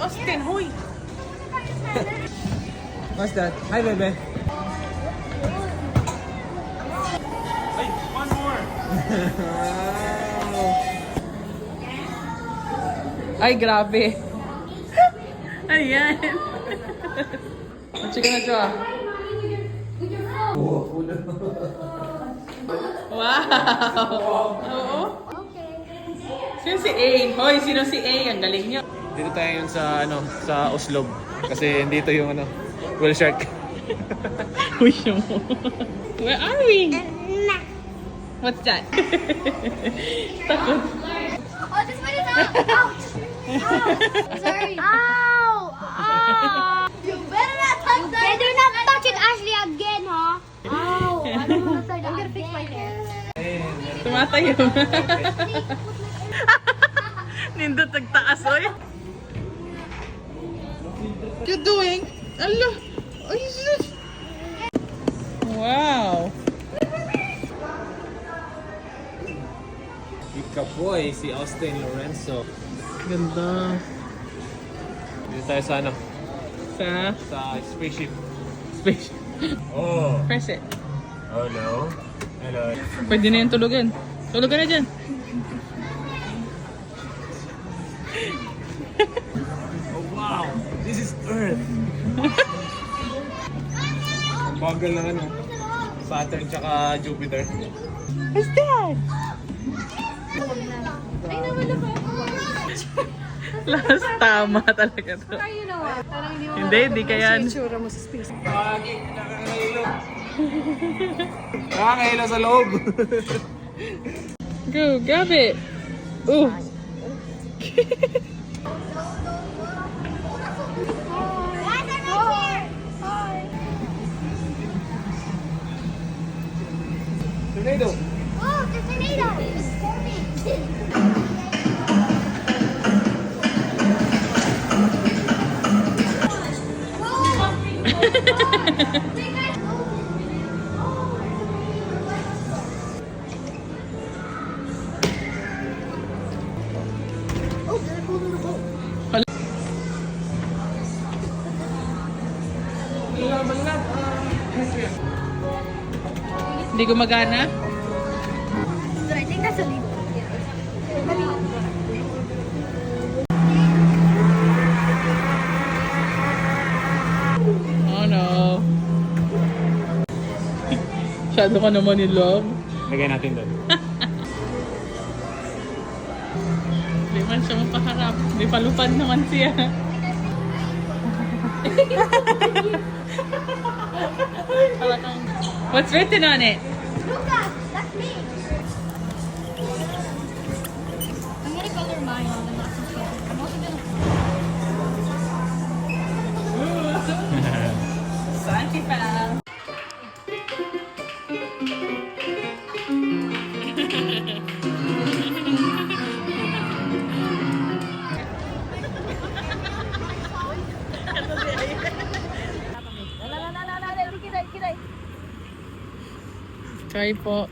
Austin, huy! What's that? Hi, bebe. Ay, one more! Ay, grabe. Ayan. Sige na siya. Wow! Oo. Sino si A? Hoy, sino si A? Ang galing niya. Dito tayo yun sa, sa Oslob. Kasi dito yung, whale shark. Uy, mo. Where are we? What's that? Takot. Oh, this one is out! Ouch! Ow! Sorry. Ow! Ow! You better not touch that! You better not touch it, Ashley, again, huh? Ow! I don't want to touch it. I'm gonna fix my hair. Tumatayo. Nindot nagtaas, oy. What you doing? Allah! Ay, sus! Wow! Ikapoy, si Austin Lorenzo. Ganda. Dito tayo sa Sa spaceship. space. Oh. Press it. Oh no. Hello. Pwede na yung tulugan. Tulugan na dyan. Oh wow. This is Earth. Bagal ng Saturn tsaka Jupiter. What's that? Ay, nawala pa ako. Last tama talaga to. You know what? Parang hindi mo Hindi kaya yan. itsura mo sa space. Nakakahilo sa loob. Go, grab it. Ooh. Tornado. Oh, the tornado! It's forming! Oh, they're holding the boat. Hindi gumagana? So I think that's a lead. Oh no. Shadow ka naman in love. Lagay natin doon. Hindi man siya mapaharap. May palupad naman siya. What's written on it? Lucas, that's me. I'm gonna color mine on the next one. I'm also gonna. Santi pa. Try po.